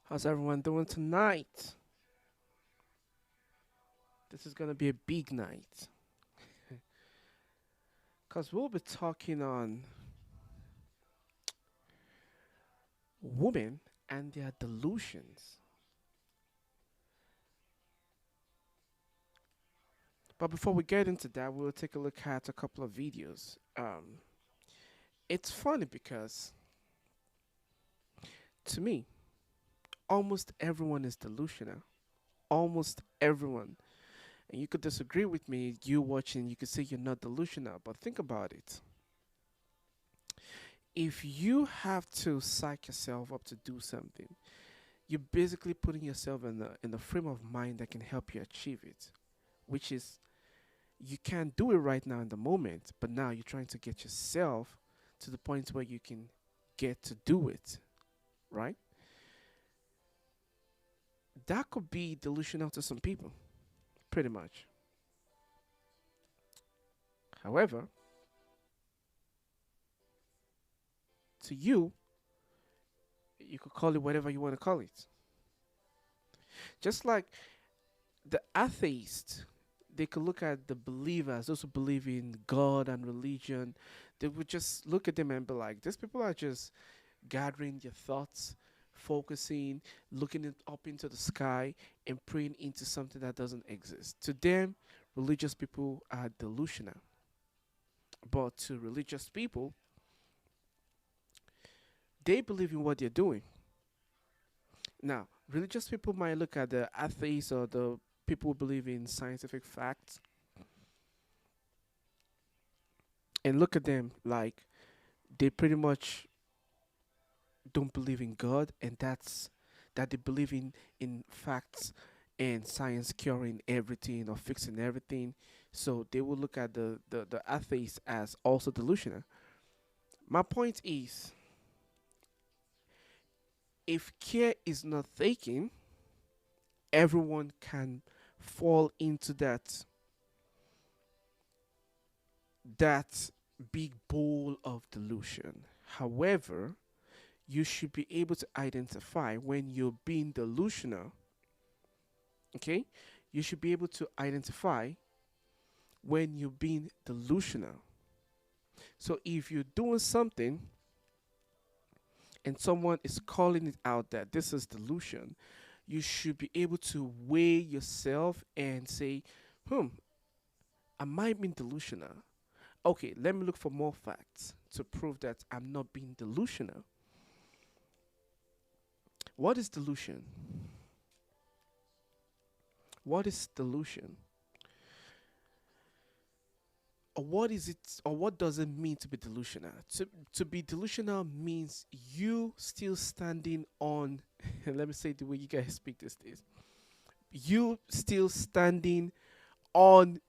How's everyone doing tonight? This is going to be a big night because we'll be talking on women and their delusions. But before we get into that, we'll take a look at a couple of videos. It's funny because to me, almost everyone is delusional. Almost everyone. And you could disagree with me, you watching, you could say you're not delusional, but think about it. If you have to psych yourself up to do something, you're basically putting yourself in a frame of mind that can help you achieve it, which is you can't do it right now in the moment, but now you're trying to get yourself to the point where you can get to do it, right? That could be delusional to some people, pretty much. However, to you, you could call it whatever you want to call it. Just like the atheist, they could look at the believers, those who believe in God and religion. They would just look at them and be like, these people are just gathering their thoughts, focusing, looking up into the sky, and praying into something that doesn't exist. To them, religious people are delusional. But to religious people, they believe in what they're doing. Now, religious people might look at the atheists or the people who believe in scientific facts and look at them like they pretty much don't believe in God, and that's that they believe in facts and science curing everything or fixing everything. So they will look at the atheists as also delusional. My point is, if care is not taken, everyone can fall into that big bowl of delusion. However, you should be able to identify when you're being delusional. Okay? You should be able to identify when you're being delusional. So if you're doing something and someone is calling it out that this is delusion, you should be able to weigh yourself and say, am I being delusional? Okay, let me look for more facts to prove that I'm not being delusional. What is delusion? What is delusion? Or what is it, or what does it mean to be delusional? To be delusional means you still standing on, let me say the way you guys speak this days. You still standing on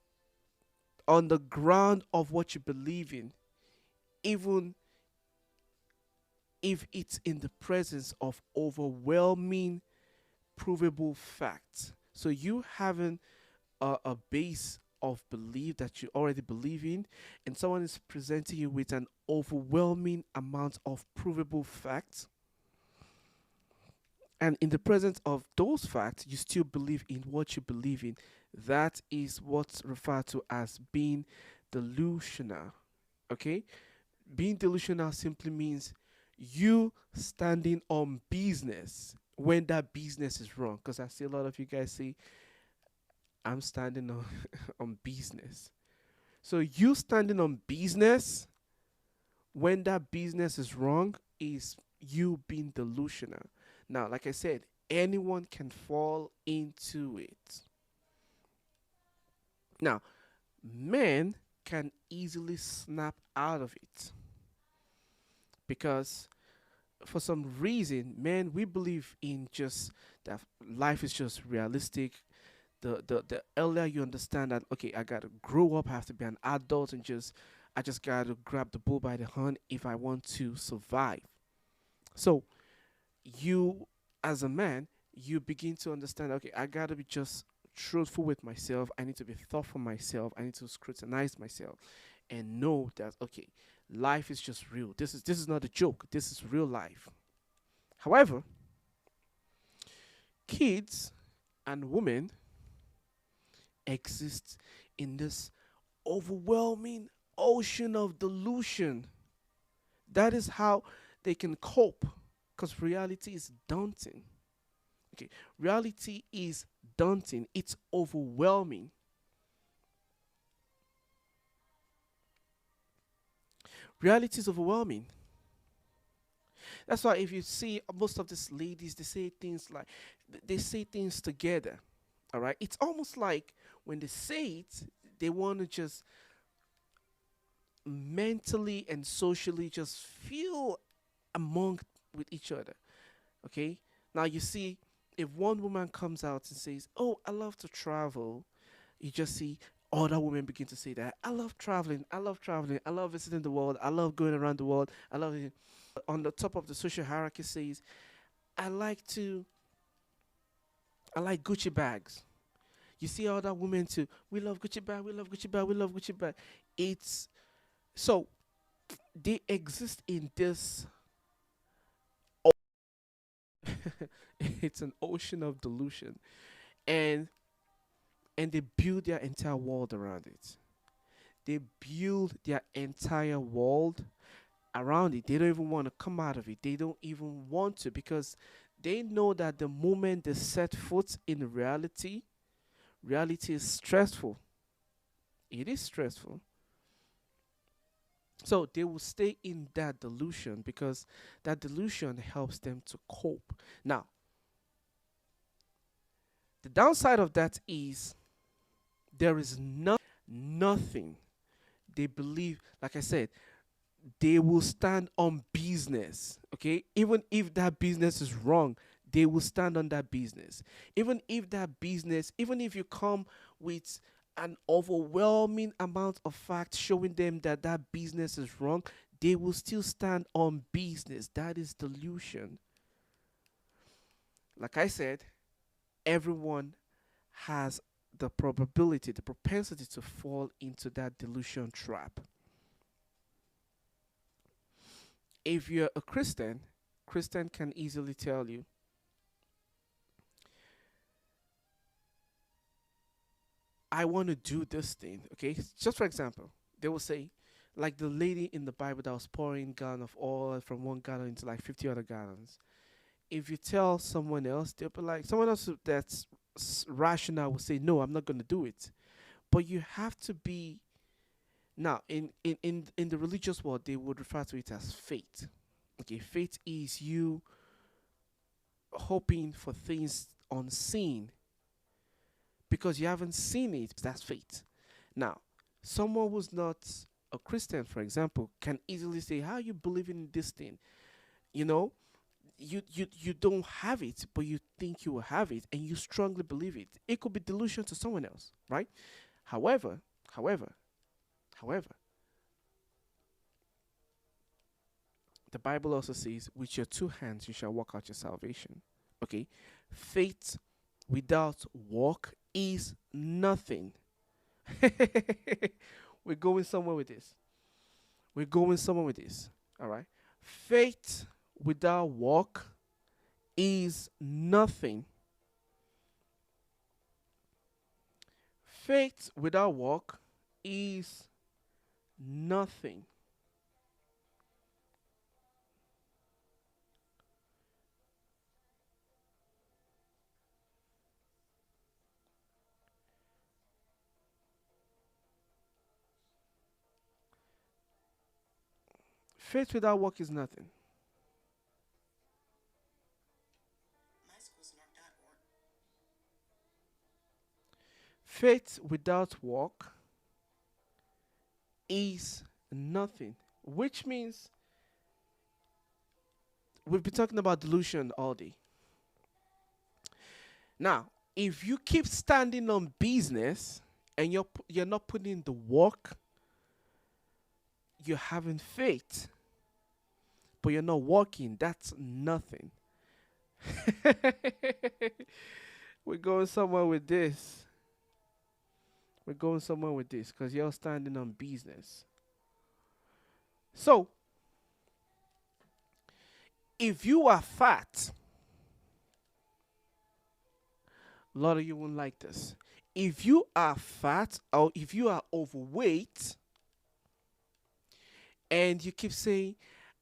on the ground of what you believe in, even if it's in the presence of overwhelming provable facts. So you having a base of belief that you already believe in, and someone is presenting you with an overwhelming amount of provable facts. And in the presence of those facts, you still believe in what you believe in. That is what's referred to as being delusional. Okay? Being delusional simply means you standing on business when that business is wrong. Because I see a lot of you guys say, I'm standing on, on business. So you standing on business when that business is wrong is you being delusional. Now, like I said, anyone can fall into it. Now, men can easily snap out of it because for some reason, men, we believe in just that life is just realistic. The earlier you understand that, okay, I gotta grow up, I have to be an adult, and I just gotta grab the bull by the horn if I want to survive. So you, as a man, you begin to understand, okay, I gotta be just truthful with myself. I need to be thoughtful myself. I need to scrutinize myself and know that, okay, life is just real. This is not a joke. This is real life. However, Kids and women exist in this overwhelming ocean of delusion. That is how they can cope, because reality is daunting. Okay, reality is daunting, it's overwhelming. Reality is overwhelming. That's why if you see most of these ladies, they say things like, they say things together. All right, it's almost like when they say it, they want to just mentally and socially just feel among with each other. Okay, now you see, if one woman comes out and says, "Oh, I love to travel," you just see other women begin to say that, "I love traveling, I love traveling, I love visiting the world, I love going around the world, I love it." On the top of the social hierarchy says, "I like to, I like Gucci bags." You see other women too. "We love Gucci bag, we love Gucci bag, we love Gucci bag." It's so they exist in this. It's an ocean of delusion, and they build their entire world around it. They build their entire world around it. They don't even want to come out of it. They don't even want to, because they know that the moment they set foot in reality, reality is stressful. It is stressful. So they will stay in that delusion because that delusion helps them to cope. Now, the downside of that is there is nothing they believe, like I said, they will stand on business. Okay, even if that business is wrong, they will stand on that business. Even if that business, even if you come with an overwhelming amount of facts showing them that that business is wrong, they will still stand on business. That is delusion. Like I said, everyone has the probability, the propensity to fall into that delusion trap. If you're a Christian, Christian can easily tell you, "I want to do this thing." Okay, just for example, they will say, like the lady in the Bible that was pouring gallon of oil from one gallon into like 50 other gallons. If you tell someone else, they'll be like, someone else that's rational will say, "No, I'm not going to do it." But you have to be, now in the religious world, they would refer to it as faith. Okay, faith is you hoping for things unseen because you haven't seen it. That's faith. Now, someone who's not a Christian, for example, can easily say, "How are you believing in this thing?" You know, you don't have it, but you think you will have it, and you strongly believe it. It could be delusion to someone else, right? However, however, however, the Bible also says, "With your two hands you shall work out your salvation." Okay, faith without work is nothing. We're going somewhere with this. We're going somewhere with this. All right. Faith without work is nothing. Faith without work is nothing. Faith without work is nothing. Faith without work is nothing. Which means we've been talking about delusion all day. Now, if you keep standing on business and you're not putting in the work, you're having faith, but you're not working. That's nothing. We're going somewhere with this. We're going somewhere with this because you're standing on business. So, if you are fat A lot of you won't like this. If you are fat or if you are overweight and you keep saying,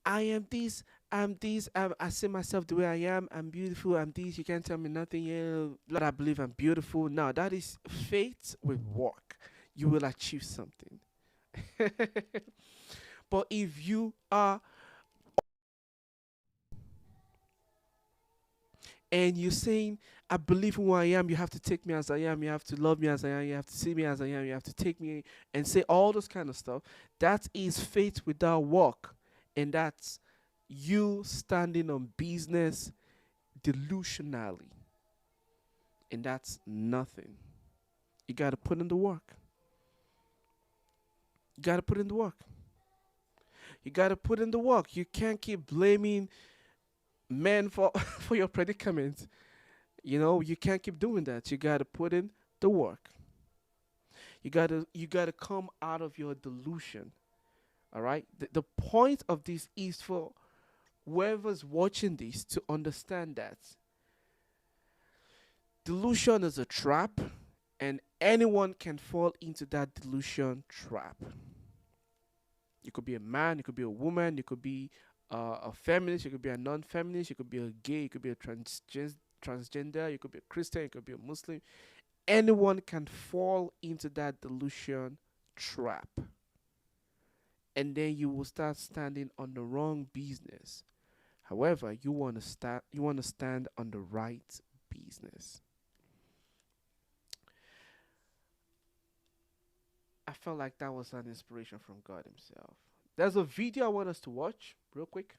I am this, I'm this, I see myself the way I am, I'm beautiful, I'm this, you can't tell me nothing, yeah, Lord, I believe I'm beautiful. Now, that is faith with work. You will achieve something. But if you are and you're saying, I believe in who I am, you have to take me as I am, you have to love me as I am, you have to see me as I am, you have to take me and say all those kind of stuff, that is faith without work. And that's you standing on business delusionally. And that's nothing. You got to put in the work. You got to put in the work. You got to put in the work. You can't keep blaming men for, for your predicament. You know, you can't keep doing that. You got to put in the work. You got to come out of your delusion. All right? The point of this is for whoever's watching this to understand that delusion is a trap and anyone can fall into that delusion trap. You could be a man, you could be a woman, you could be a feminist, you could be a non-feminist, you could be a gay, you could be a transgender, you could be a Christian, you could be a Muslim. Anyone can fall into that delusion trap. And then you will start standing on the wrong business. However, you want to stand on the right business. I felt like that was an inspiration from God Himself. There's a video I want us to watch real quick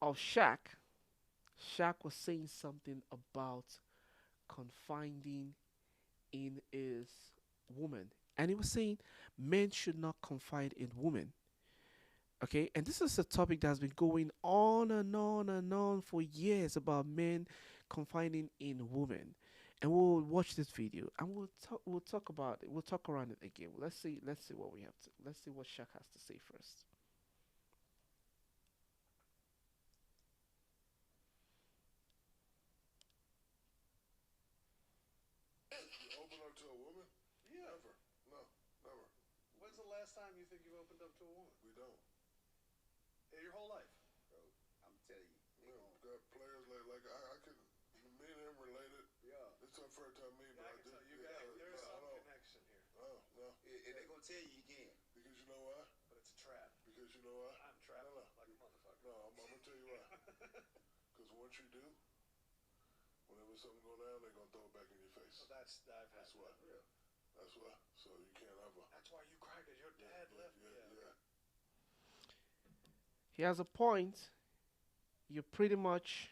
of Shaq. Shaq was saying something about confiding in his woman. And he was saying men should not confide in women. Okay, and this is a topic that's been going on and on and on for years about men confiding in women. And we'll watch this video and we'll talk about it. We'll talk around it again. Let's see what we have to. Let's see what Shaq has to say first. You open up to a woman? Yeah. Never. No, never. When's the last time you think you've opened up to a woman? We don't. Yeah, your whole life. Bro, I'm telling you. Yeah, got players like I could. Me and him related. Yeah. It's our first time meeting, Yeah, but I can tell you yeah, guys, there's no, some no, connection here, no, no. And they gonna tell you you can. Because you know why? but it's a trap. Because you know why? I'm trapped No, no. like a motherfucker. No, I'm gonna tell you why. Because once you do, whenever something go down, they're gonna throw it back in your face. So I've had That's why. that. Yeah. That's why. So you can't ever. That's why you cried because your dad left. Yeah. He has a point. You pretty much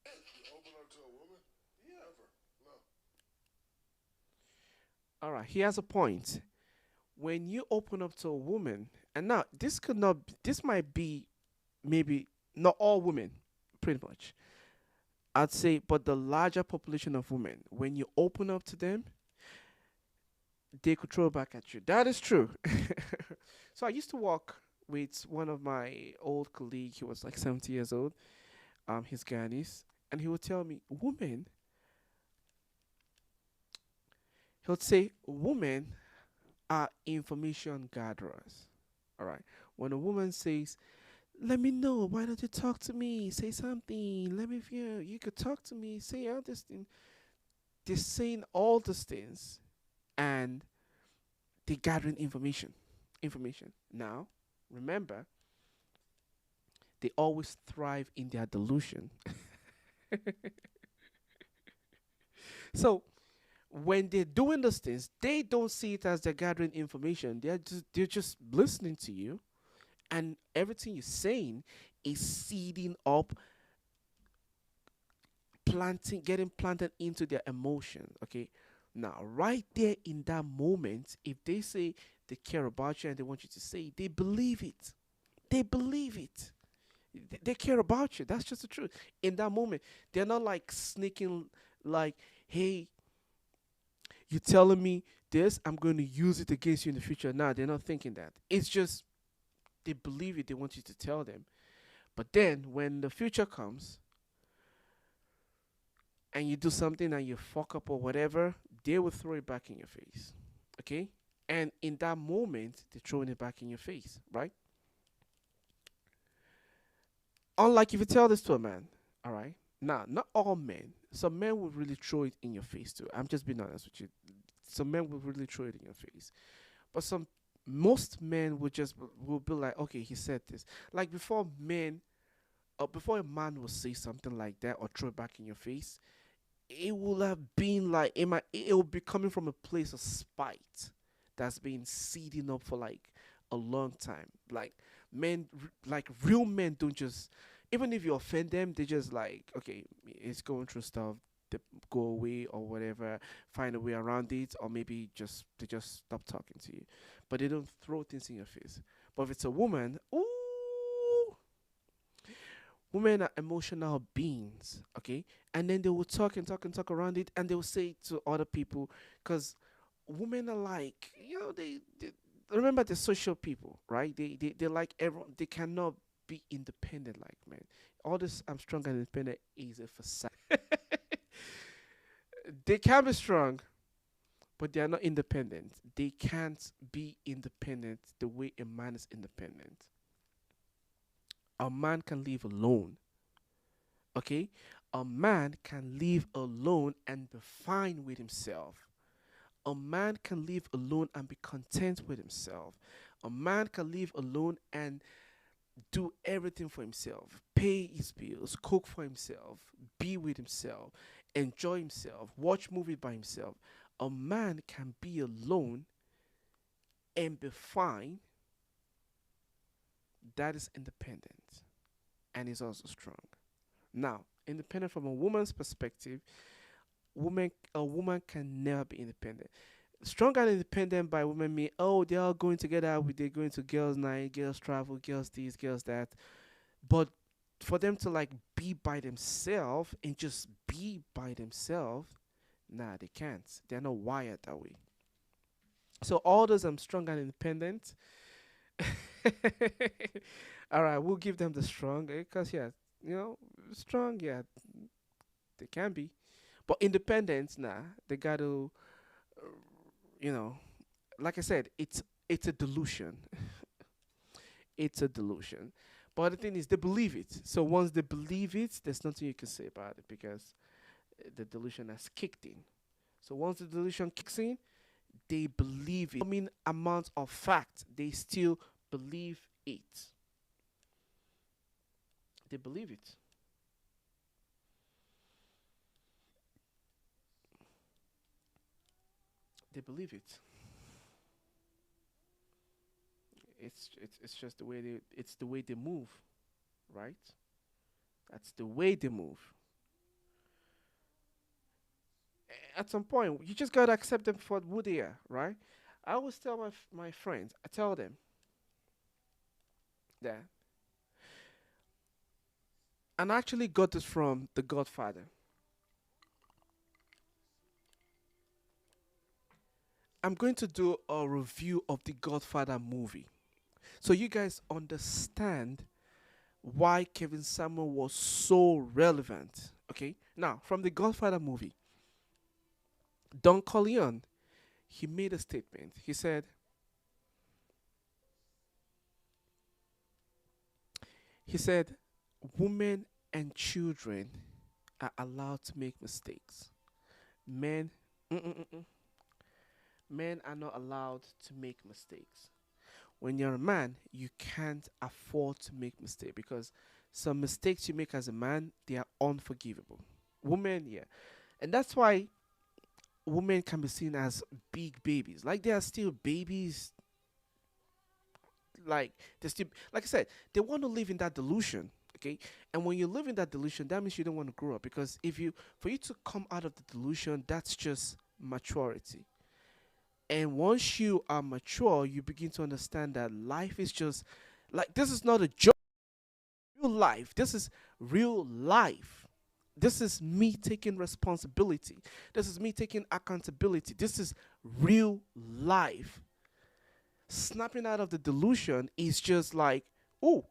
You open up to a woman? Yeah. Never. No. all right. He has a point. When you open up to a woman, and now this might be maybe not all women, pretty much. I'd say, but the larger population of women, when you open up to them, they could throw back at you. That is true. So I used to work with one of my old colleague. He was like 70 years old. He's Ghanese, and he would tell me, women. He would say, women are information gatherers. All right. When a woman says, let me know, why don't you talk to me? Say something. Let me feel you could talk to me. Say all this thing. They're saying all these things and they're gathering information. Information. Now, remember, they always thrive in their delusion. So when they're doing those things, they don't see it as they're gathering information. They're just listening to you, and everything you're saying is seeding up, getting planted into their emotion. Okay, now right there in that moment, if they say they care about you and they want you to say, they believe it. They believe it. They care about you. That's just the truth. In that moment, they're not like sneaking, like, hey, you telling me this, I'm going to use it against you in the future. Nah, they're not thinking that. It's just they believe it. They want you to tell them. But then when the future comes, and you do something and you fuck up or whatever, they will throw it back in your face. Okay? And in that moment, they're throwing it back in your face, right? Unlike if you tell this to a man, all right? Now, not all men. Some men will really throw it in your face too. I'm just being honest with you. Some men will really throw it in your face. But most men will be like, okay, he said this. Like before a man will say something like that or throw it back in your face, it will have been like it will be coming from a place of spite that's been seeding up for like a long time. Like like real men don't just, even if you offend them, they just like, okay, it's going through stuff. They go away or whatever, find a way around it, or maybe they just stop talking to you. But they don't throw things in your face. But if it's a woman, ooh, women are emotional beings, okay? And then they will talk and talk and talk around it, and they will say it to other people, because women are like, they remember the social people, right? They like everyone. They cannot be independent like men. All this I'm strong and independent is a facade. They can be strong, but they are not independent. They can't be independent the way a man is independent. A man can live alone. Okay? A man can live alone and be fine with himself. A man can live alone and be content with himself. A man can live alone and do everything for himself, pay his bills, cook for himself, be with himself, enjoy himself, watch movies by himself. A man can be alone and be fine. That is independent and is also strong. Now, independent from a woman's perspective, a woman can never be independent. Strong and independent by women mean, oh, they're all going together, they're going to girls' night, girls' travel, girls' this, girls' that. But for them to like be by themselves and just be by themselves, nah, they can't. They're not wired that way. So all those strong and independent. All right, we'll give them the strong, because yeah, strong, yeah, they can be, but independent, nah, they got to, uh, you know, like I said, it's a delusion. It's a delusion. But the thing is, they believe it. So once they believe it, there's nothing you can say about it, because the delusion has kicked in. So once the delusion kicks in, they believe it. I mean, amount of fact, they still believe it. They believe it. They believe it. It's just the way they move, right? That's the way they move. At some point, you just gotta accept them for who they are, right? I always tell my friends, I tell them that, and I actually got this from The Godfather. I'm going to do a review of the Godfather movie, so you guys understand why Kevin Samuel was so relevant. Okay, now from the Godfather movie, Don Corleone, he made a statement. He said, women and children are allowed to make mistakes. Men, mm-mm-mm-mm. Men are not allowed to make mistakes. When you're a man, you can't afford to make mistakes, because some mistakes you make as a man, they are unforgivable. Women, yeah. And that's why women can be seen as big babies. Like they are still babies. Like they still, like I said, they want to live in that delusion. Okay, and when you live in that delusion, that means you don't want to grow up, because for you to come out of the delusion, that's just maturity. And once you are mature, you begin to understand that life is just like, this is not a joke. Real life. This is real life. This is me taking responsibility. This is me taking accountability. This is real life. Snapping out of the delusion is just like, oh,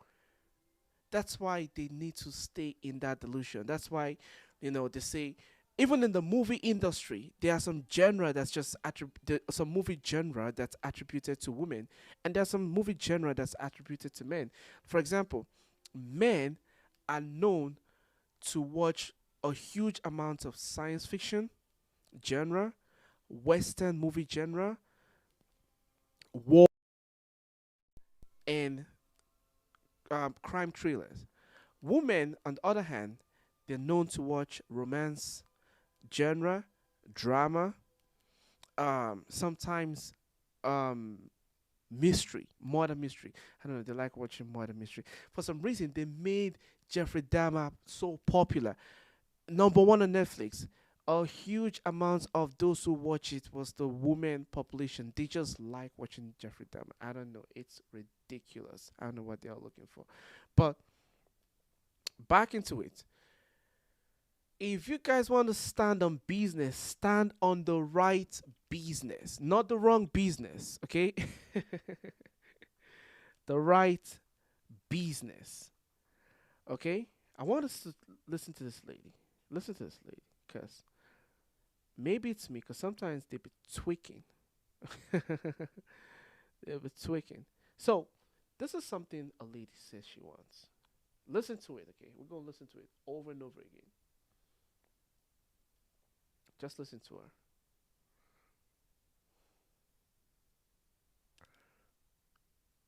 that's why they need to stay in that delusion. That's why, they say, Even in the movie industry, there are some genre that's just some movie genre that's attributed to women, and there's some movie genre that's attributed to men. For example, men are known to watch a huge amount of science fiction genre, western movie genre, war, and crime thrillers. Women, on the other hand, they're known to watch romance genre, drama, sometimes um, mystery, murder mystery. I don't know, they like watching murder mystery. For some reason, they made Jeffrey Dahmer so popular. Number one on Netflix. A huge amount of those who watch it was the women population. They just like watching Jeffrey Dahmer. I don't know. It's ridiculous. I don't know what they are looking for. But back into it. If you guys want to stand on business, stand on the right business, not the wrong business, okay? The right business, okay? I want us to listen to this lady. Listen to this lady, because maybe it's me, because sometimes they be tweaking. They be tweaking. So, this is something a lady says she wants. Listen to it, okay? We're going to listen to it over and over again. Just listen to her.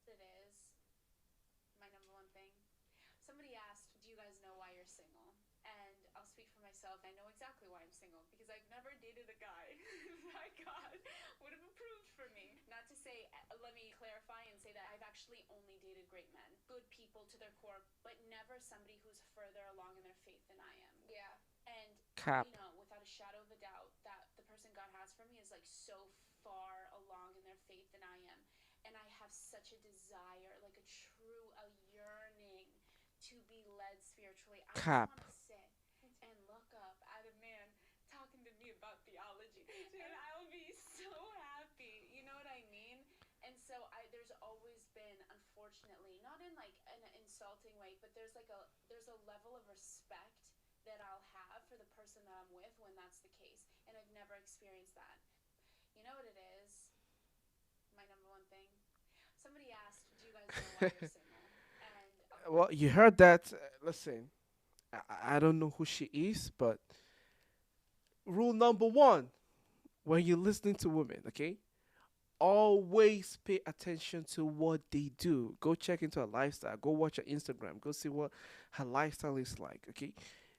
It is my number one thing. Somebody asked, "Do you guys know why you're single?" And I'll speak for myself. I know exactly why I'm single because I've never dated a guy that God would have approved for me. Not to say, let me clarify and say that I've actually only dated great men, good people to their core, but never somebody who's further along in their faith than I am. Yeah. And Cap. you know, without a shadow of a doubt, that the person God has for me is like so far along in their faith than I am. And I have such a desire, like a true, a yearning to be led spiritually. I just Cap. want to sit and look up at a man talking to me about theology. And I'll be so happy. You know what I mean? And so there's always been, unfortunately, not in like an insulting way, but there's a level of respect that I'll have for the person that I'm with when that's the case. And I've never experienced that. You know what it is? My number one thing. Somebody asked, "Do you guys know why you're single?" And Well, you heard that. Listen, I don't know who she is, but rule number one when you're listening to women, okay? Always pay attention to what they do. Go check into her lifestyle. Go watch her Instagram. Go see what her lifestyle is like, okay?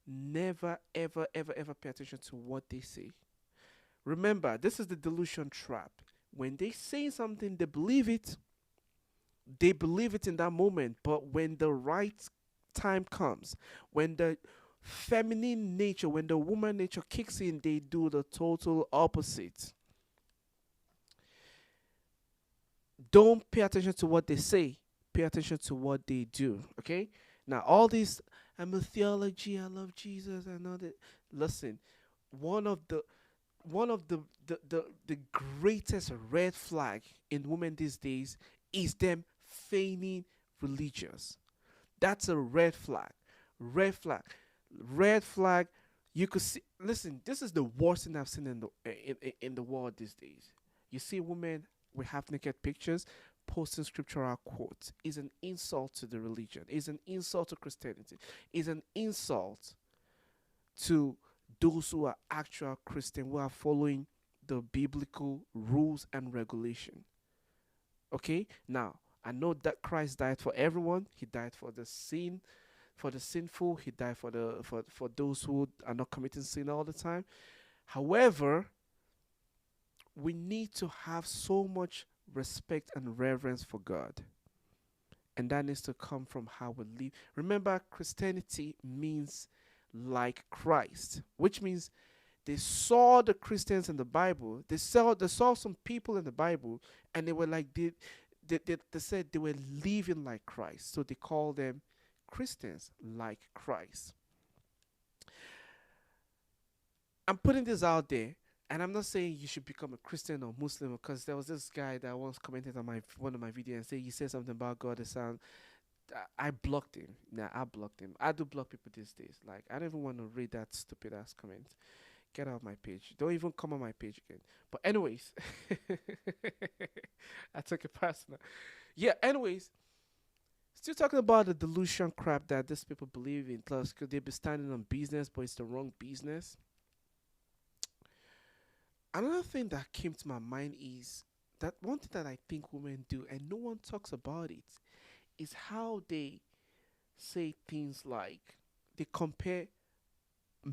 Never, ever, ever, ever pay attention to what they say. Remember, this is the delusion trap. When they say something, they believe it. They believe it in that moment, but when the right time comes, when the feminine nature, when the woman nature kicks in, they do the total opposite. Don't pay attention to what they say, pay attention to what they do, okay? Now, all these, I'm a theology, I love Jesus, I know that. Listen, one of the the greatest red flag in women these days is them feigning religious. That's a red flag. Red flag. Red flag. You could see. Listen, this is the worst thing I've seen in the world these days. You see women with half naked pictures posting scriptural quotes. Is an insult to the religion. Is an insult to Christianity. Is an insult to those who are actual Christian, who are following the biblical rules and regulation. Okay? Now, I know that Christ died for everyone. He died for the sin, for the sinful. He died for those who are not committing sin all the time. However, we need to have so much respect and reverence for God. And that needs to come from how we live. Remember, Christianity means like Christ, which means they saw the Christians in the Bible. They saw some people in the Bible, and they were like they said they were living like Christ, so they call them Christians like Christ. I'm putting this out there, and I'm not saying you should become a Christian or Muslim, because there was this guy that once commented on my one of my videos and said he said something about God. It sound I blocked him. Nah, I blocked him. I do block people these days. Like, I don't even want to read that stupid ass comment. Get out of my page. Don't even come on my page again. But anyways, I took it personal. Yeah. Anyways, still talking about the delusion crap that these people believe in. Plus, could they be standing on business, but it's the wrong business? Another thing that came to my mind is that one thing that I think women do, and no one talks about it, is how they say things like they compare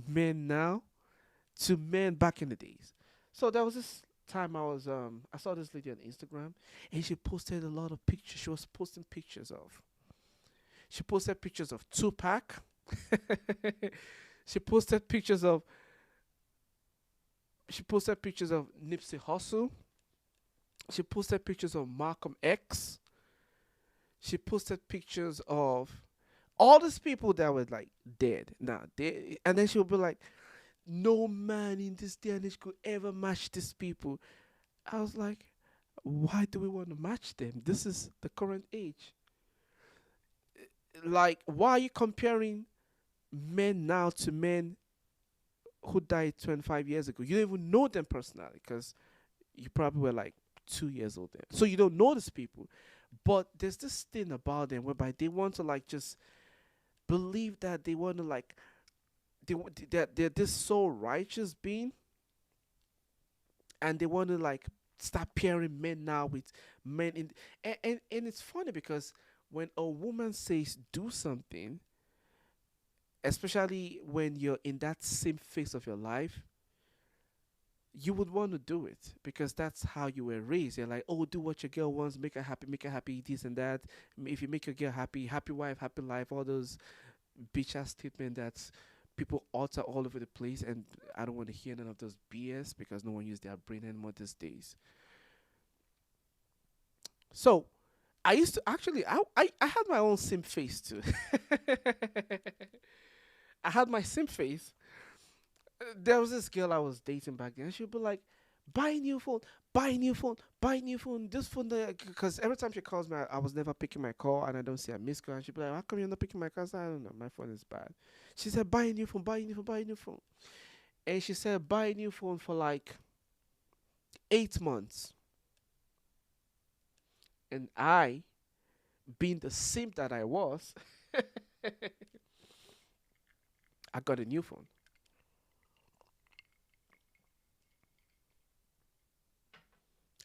men now to men back in the days. So there was this time I saw this lady on Instagram, and she posted a lot of pictures. She was posting pictures of. She posted pictures of Tupac. she posted pictures of. She posted pictures of Nipsey Hussle. She posted pictures of Malcolm X. She posted pictures of all these people that were like dead now. And then she would be like, no man in this day and age could ever match these people. I was like, why do we want to match them? This is the current age. Like, why are you comparing men now to men who died 25 years ago? You don't even know them personally because you probably were like 2 years old then. So you don't know these people. But there's this thing about them whereby they want to like just believe that they want to like that they're this so righteous being, and they want to like start pairing men now with men in and it's funny because when a woman says do something, especially when you're in that same phase of your life, you would want to do it because that's how you were raised. You're like, oh, do what your girl wants, make her happy, this and that. If you make your girl happy, happy wife, happy life, all those bitch ass statements that people utter all over the place. And I don't want to hear none of those BS because no one uses their brain anymore these days. So I used to actually, I had my own sim face too. I had my sim face. There was this girl I was dating back then. She'd be like, buy a new phone, buy a new phone, buy a new phone. This phone, because every time she calls me, I was never picking my call and I don't see a missed call. And she'd be like, how come you're not picking my calls? I don't know. My phone is bad. She said, buy a new phone, buy a new phone, buy a new phone. And she said, buy a new phone for like 8 months. And I, being the simp that I was, I got a new phone.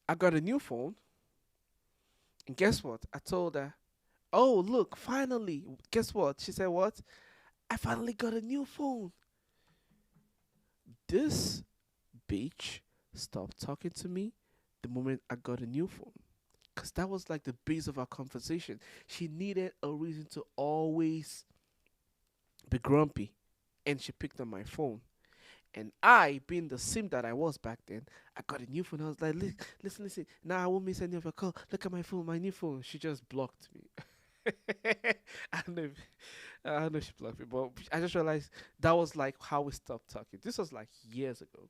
I got a new phone. And guess what? I told her, oh, look, finally. Guess what? She said, what? I finally got a new phone. This bitch stopped talking to me the moment I got a new phone. Because that was like the base of our conversation. She needed a reason to always be grumpy. And she picked up my phone. And I, being the sim that I was back then, I got a new phone. I was like, listen. Now I won't miss any of your call. Look at my phone, my new phone. She just blocked me. I don't know if she blocked me, but I just realized that was like how we stopped talking. This was like years ago.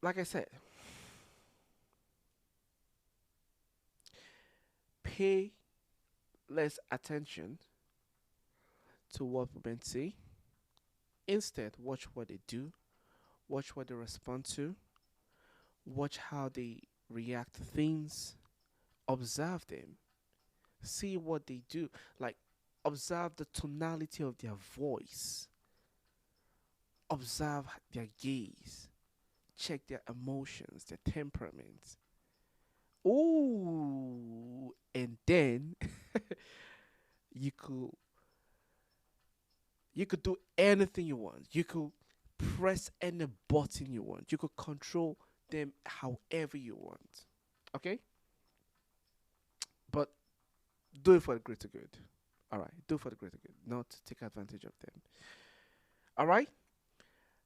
Like I said, pay less attention to what women say. Instead, watch what they do, watch what they respond to, watch how they react to things, observe them, see what they do. Like, observe the tonality of their voice, observe their gaze, check their emotions, their temperament. Ooh, and then you could you could do anything you want. You could press any button you want. You could control them however you want. Okay? But do it for the greater good. All right. Do it for the greater good, not to take advantage of them. All right?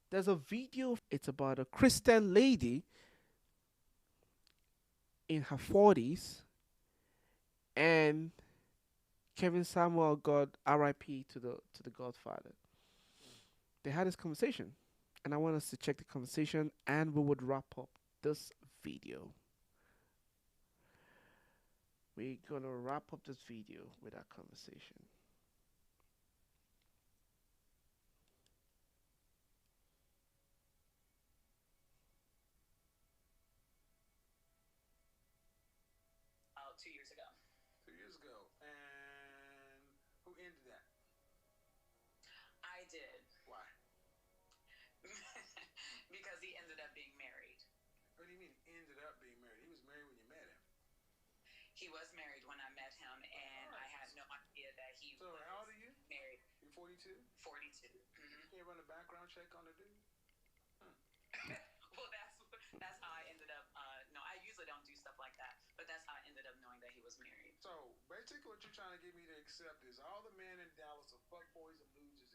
There's a video. It's about a Christian lady in her 40s, and Kevin Samuel got R.I.P. to the Godfather. They had this conversation, and I want us to check the conversation, and we would wrap up this video. We're gonna wrap up this video with our conversation. About 2 years ago. 2 years ago. And who ended that? I did. Why? Because he ended up being married. What do you mean ended up being married? He was married when you met him. He was married when I met him, and I Alright. had no idea that he So was how old are you? married. You're 42? 42. You can't run a background check on the dude? Well, that's how I ended up. No, I usually don't do stuff like that, but that's how I ended up knowing that he was married. So basically, what you're trying to get me to accept is all the men in Dallas are fuckboys and losers,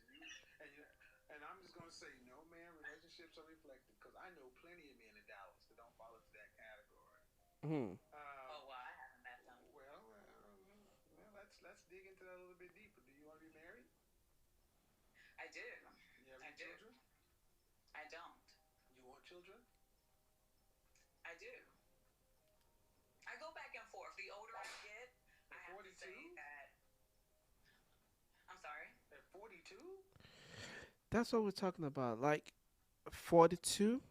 and I'm just gonna say no, man. Relationships are reflective because I know plenty of men in Dallas that don't fall into that category. Hmm. Oh, well, I haven't met them. Let's dig into that a little bit deeper. Do you want to be married? I do. You have I any do. children? I don't. You want children? I do. I go back and forth. The older I get, I At have to say 42? that. I'm sorry. At 42? That's what we're talking about. Like 42,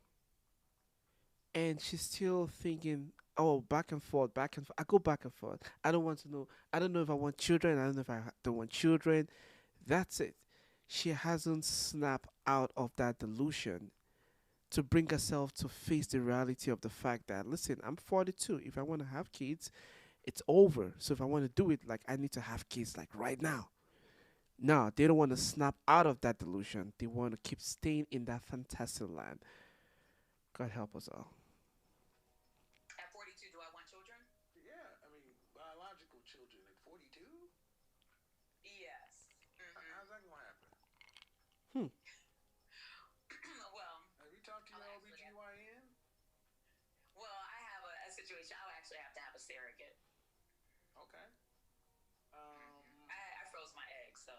and she's still thinking, oh, back and forth, back and forth. I go back and forth. I don't want to know. I don't know if I want children. I don't know if don't want children. That's it. She hasn't snapped out of that delusion to bring herself to face the reality of the fact that, listen, I'm 42. If I want to have kids, it's over. So if I want to do it, like, I need to have kids like right now. No, they don't want to snap out of that delusion. They want to keep staying in that fantasy land. God help us all. At 42, do I want children? Yeah, I mean, biological children at 42? Yes. How's that going to happen? Hmm. Well, Have you talked to your I'll actually have- OBGYN? I have a situation. I'll actually have to have a surrogate. Okay. I froze my egg, so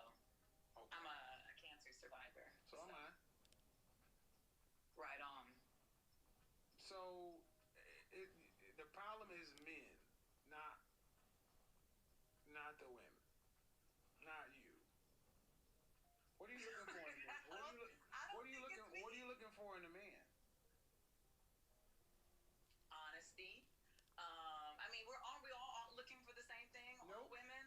Okay. I'm a cancer survivor. So am I. Right on. So the problem is men, not the women, not you. What are you looking for in a man? I don't think it's me. What are you looking for in a man? Honesty. I mean, we all looking for the same thing? All Nope. women?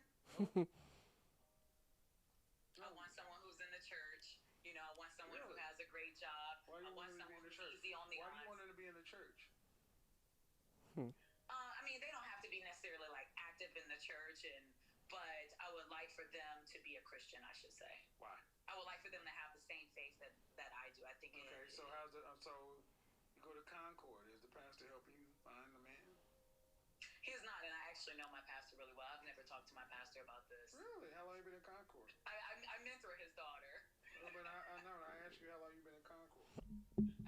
I want someone who's in the church. I want someone who Really? has a great job. Why do I you want want him to be someone in the who's church? easy on the Why do you eyes. want him to be in the church? I mean, they don't have to be necessarily like active in the church, but I would like for them to be a Christian, I should say. Why? I would like for them to have the same faith that I do. I think Okay, so so you go to Concord. Is the pastor helping you find the man? he's not, and I actually know my pastor really well. I've never talked to my pastor about this. Really? How long you been in Concord? I mentor his daughter. But I know. I asked you how long you been in Concord.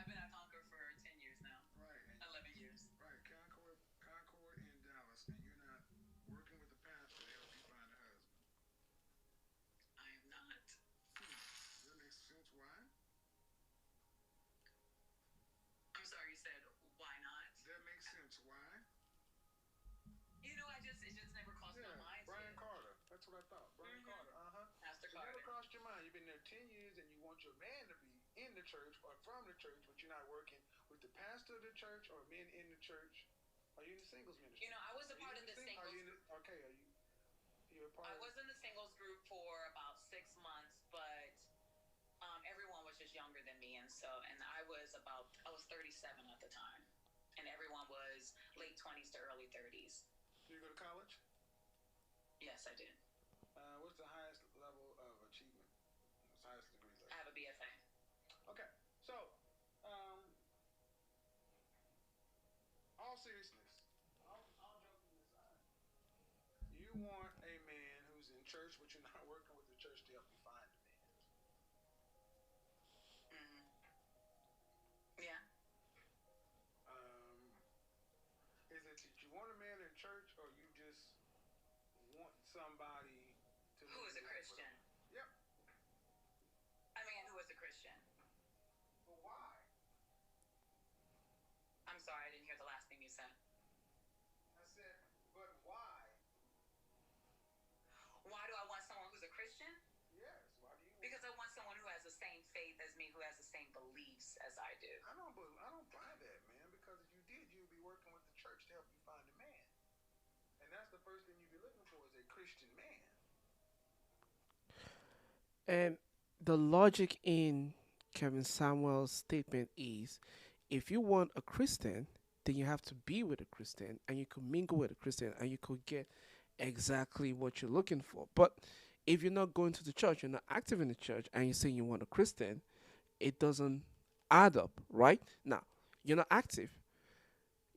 I've been at Concord for 10 years now. Right. 11 years. Right. Concord in Dallas, and you're not working with the pastor to help you find a husband. I am not. That makes sense. Why? I'm sorry, you said, why not? That makes sense. Why? It just never crossed my mind. Brian Carter. That's what I thought. Brian Carter. Pastor It never Carter. crossed your mind. You've been there 10 years, and you want your man to be in the church or from the church, but you're not working with the pastor of the church or men in the church. Are you in the singles ministry? I was a Are you part in of the sing- singles Are you in group. the, okay? You're a part I of? was in the singles group for about 6 months, but everyone was just younger than me, and I was 37 at the time, and everyone was late 20s to early 30s. Do you go to college? Yes, I did. What's the highest level of achievement? What's the highest degree level? I have a BFA. Okay, so all seriousness, all joking aside, you want a man who's in church, but you're not working with the church to help you find a man. Yeah. Is it that you want a man in church, or you just want somebody to Who is a Christian? Yep. A man who is a Christian. But why? I'm sorry, I didn't hear the last thing you said. I said, but why? that's the first thing you'd be looking for is a Christian man. And the logic in Kevin Samuel's statement is if you want a Christian, then you have to be with a Christian and you could mingle with a Christian and you could get exactly what you're looking for. But if you're not going to the church, you're not active in the church, and you're saying you want a Christian, it doesn't add up, right? Now, you're not active,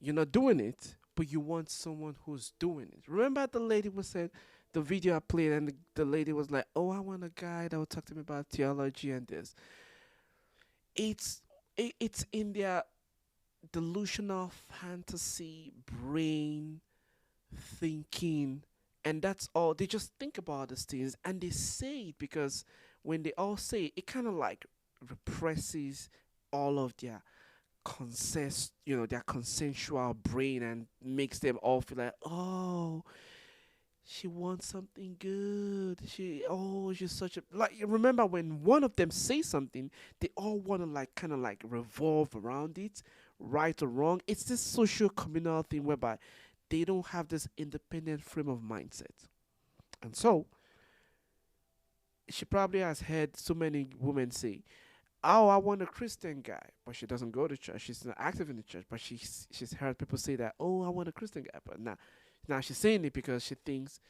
you're not doing it, but you want someone who's doing it. Remember the lady was said the video I played, and the lady was like, "Oh, I want a guy that will talk to me about theology and this." It's it's in their delusional fantasy brain thinking, and that's all. They just think about these things and they say it because when they all say it, it kind of like represses all of their their consensual brain and makes them all feel like, oh, she wants something good. She's such a like. Remember when one of them says something, they all want to like kind of like revolve around it, right or wrong. It's this social communal thing whereby they don't have this independent frame of mindset, and so she probably has heard so many women say, "Oh, I want a Christian guy," but she doesn't go to church. She's not active in the church, but she's heard people say that, "Oh, I want a Christian guy," but now she's saying it because she thinks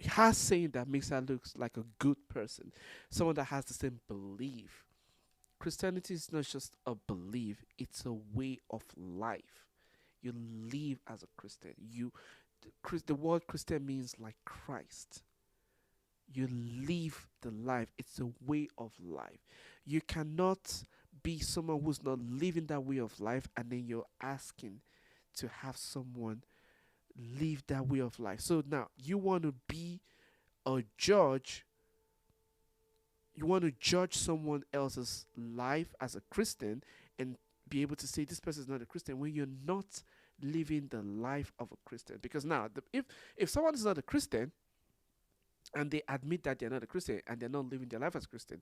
her saying that makes her look like a good person, someone that has the same belief. Christianity is not just a belief; it's a way of life. You live as a Christian. The word Christian means like Christ. You live the life. It's a way of life. You cannot be someone who's not living that way of life and then you're asking to have someone live that way of life. So now you want to be a judge, you want to judge someone else's life as a Christian and be able to say this person is not a Christian when you're not living the life of a Christian. Because now, if someone is not a Christian and they admit that they're not a Christian and they're not living their life as Christian,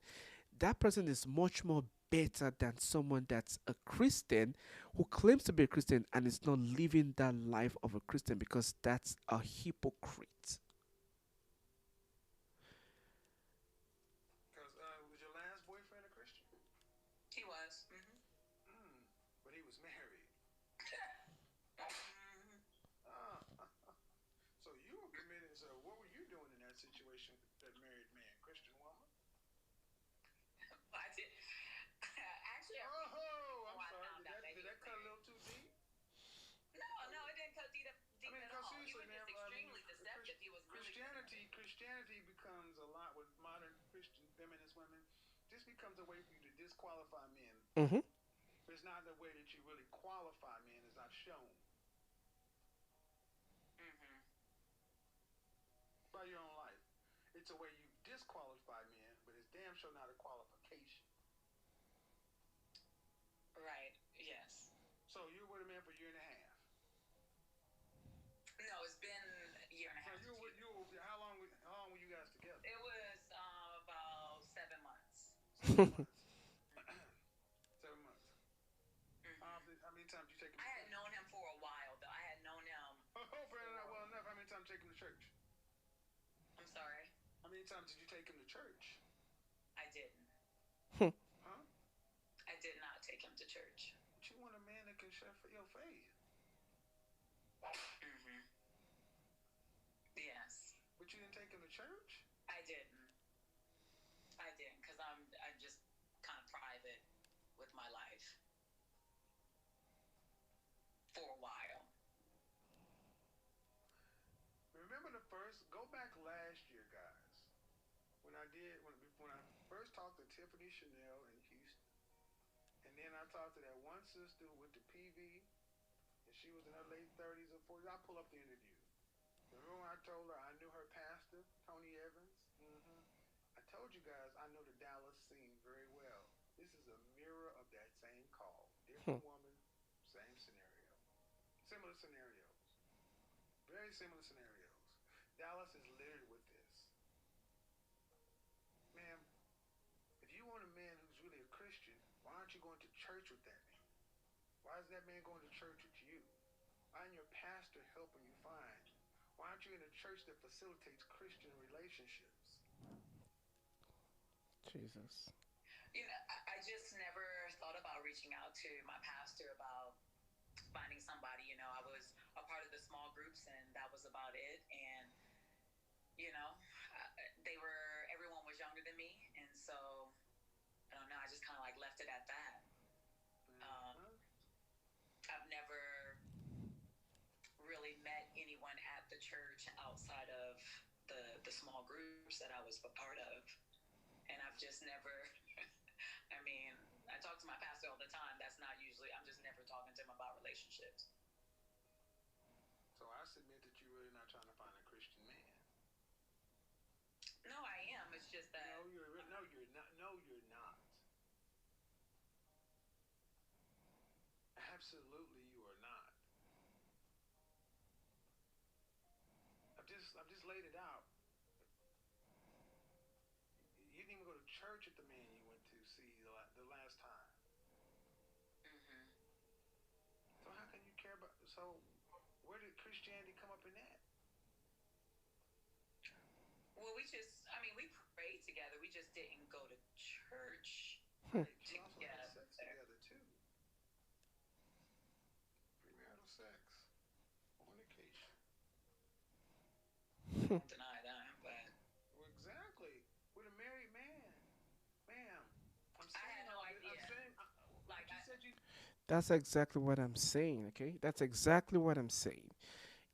that person is much more better than someone that's a Christian who claims to be a Christian and is not living that life of a Christian because that's a hypocrite. Because was your last boyfriend a Christian? He was. Mm, but he was married. Ah, so you were committed. So what were you doing in that situation with that married man, Christian woman? I did. Actually, Oh, I'm I sorry. found out that Did he that was cut a married. little too deep? No, it didn't cut I deep mean, at because all. He seriously, was man, just extremely deceptive. He was really Christianity becomes a lot with modern Christian feminist women. This becomes a way for you to disqualify men. Mm-hmm. But it's not the way that you really qualify men, as I've shown hmm by your own life. It's a way you disqualify men, but it's damn sure not a qualification. right. Yes. So you were with a man for a year and a half. No, it's been a year and a So half. how long were you guys together? It was about 7 months. 7 months. 7 months. How many times did you take him I to had church? known him for a while, though. I had known him. Oh, Brandon, not well enough. How many times did you take him to church? I'm sorry. How many times did you take him to church? I didn't. Huh? I did not take him to church. But you want a man that can share your faith. hmm Yes. But you didn't take him to church? I didn't. I didn't, because I'm just kind of private with my life for a while. Remember go back last year, guys, when I first talked to Tiffany Chanel in Houston, and then I talked to that one sister who went to PV, and she was in her late 30s or 40s. I'll pull up the interview. Remember when I told her I knew her pastor, Tony Evans? Mm-hmm. I told you guys I know the Dallas scene very well. This is a mirror of that same call. Different woman, same scenario. Similar scenarios. Very similar scenarios. Dallas is littered with this. Ma'am, if you want a man who's really a Christian, why aren't you going to church with that man? Why is that man going to church with you? Why isn't your pastor helping you find? Why aren't you in a church that facilitates Christian relationships? Jesus. I just never thought about reaching out to my pastor about finding somebody. I was a part of the small groups, and that was about it. And everyone was younger than me, and so I don't know. I just kind of like left it at that. Um, Uh-huh. I've never really met anyone at the church outside of the small groups that I was a part of, and I've just never. I mean, I talk to my pastor all the time. That's not usually. I'm just never talking to him about relationships. So I submit that you're really not trying to find a Christian man. No, I am. It's just that. No, you're not. No, you're not. Absolutely, you are not. I've just laid it out. You didn't even go to church with the man you went to see the last time. Hmm. So how can you care about? So where did Christianity come up in that? Well, I mean, we prayed together. We just didn't go to church Right. You also had together. sex together too. Premarital sex, fornication. I don't deny that, but Well, exactly. With a married man, ma'am. I'm I saying had no all this. I'm idea. saying. Like, But you said you. That's exactly what I'm saying, okay? That's exactly what I'm saying.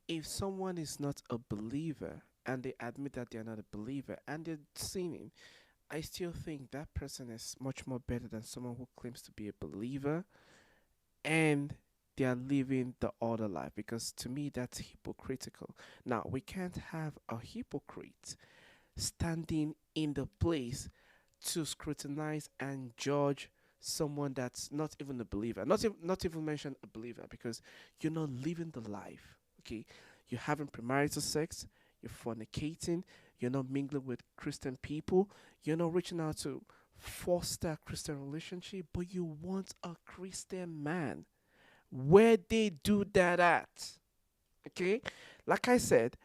If someone is not a believer and they admit that they're not a believer and they're sinning, I still think that person is much more better than someone who claims to be a believer and they are living the other life, because to me that's hypocritical. Now, we can't have a hypocrite standing in the place to scrutinize and judge someone that's not even a believer. Not even mention a believer, because you're not living the life. Okay, you're having premarital sex, you're fornicating, you're not mingling with Christian people, you're not reaching out to foster a Christian relationship, but you want a Christian man. Where they do that at? Okay, like I said,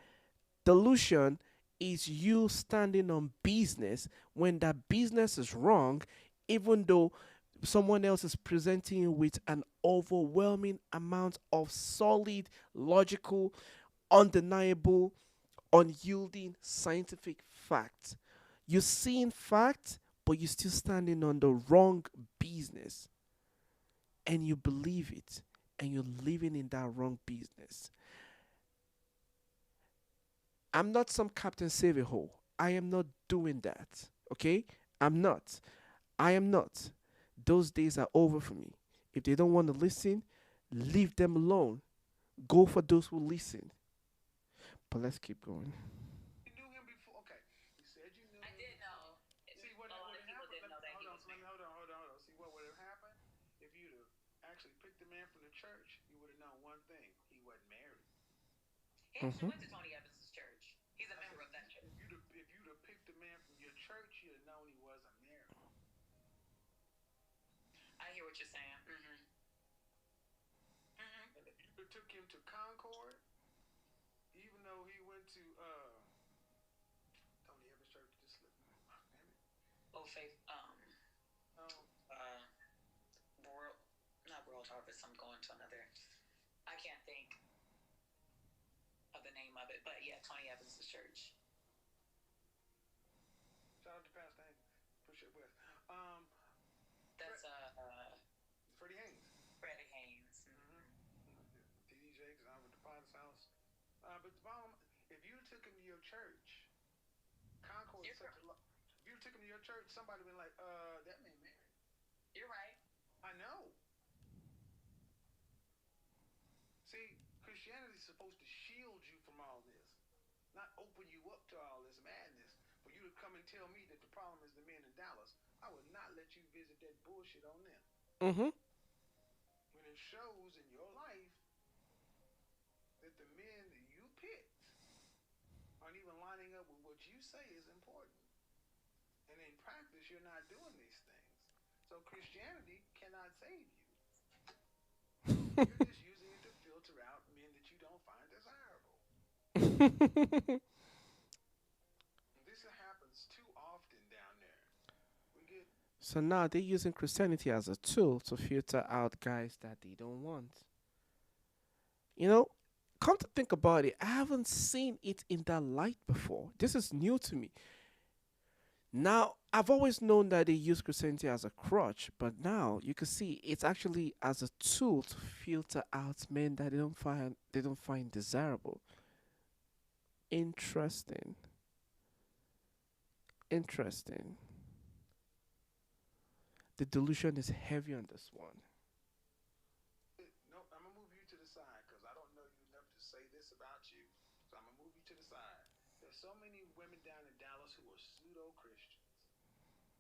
delusion is you standing on business when that business is wrong, even though someone else is presenting you with an overwhelming amount of solid, logical, undeniable, unyielding scientific facts. You're seeing facts, but you're still standing on the wrong business, and you believe it, and you're living in that wrong business. I'm not some Captain Save a Hole. I am not doing that. Okay? I'm not. I am not. Those days are over for me. If they don't want to listen, leave them alone. Go for those who listen. But let's keep going. You knew him before. Okay. You said you knew I him did before. know. See A what lot would of have people happened? didn't know that he Hold on. was Let me married. hold on. See what would have happened if you'd have actually picked the man from the church. You would have known one thing: he wasn't married. He actually Mm-hmm. went to Tony Evans's church. He's a I member said of that church. if you'd have picked the man from your church, you'd have known he wasn't married. I hear what you're saying. And if you took him to Concord, even though he went to Tony Evans Church, just slipped my mind. Damn it. Oh, faith. Um, Uh, world, not World Harvest. I'm going to another. I can't think of the name of it, but yeah, Tony Evans's church. Shout out to Pastor Haynes. Appreciate West. That's Freddie Haynes. Freddie Haynes. Mm-hmm. TDJ, because I went to Potter's house. But the bottom, if you took him to your church, Concord You're is such a lot. If you took him to your church, somebody would be like, that man married. you're right. I know. See, Christianity is supposed to shield you from all this, not open you up to all this madness. For you to come and tell me that the problem is the men in Dallas, I would not let you visit that bullshit on them. Mm-hmm. When it shows in your life that the men that you picked aren't even lining up with what you say is important. And in practice, you're not doing these things. So Christianity cannot save you. You're just using it to filter out men that you don't find desirable. This happens too often down there. We get So now they're using Christianity as a tool to filter out guys that they don't want. You know, come to think about it, I haven't seen it in that light before. This is new to me. Now, I've always known that they use Christianity as a crutch, but now you can see it's actually as a tool to filter out men that they don't find desirable. Interesting. Interesting. The delusion is heavy on this one. no. I'm gonna move you to the side because I don't know you enough to say this about you. So I'm gonna move you to the side. There's so many women down in Dallas who are pseudo Christians,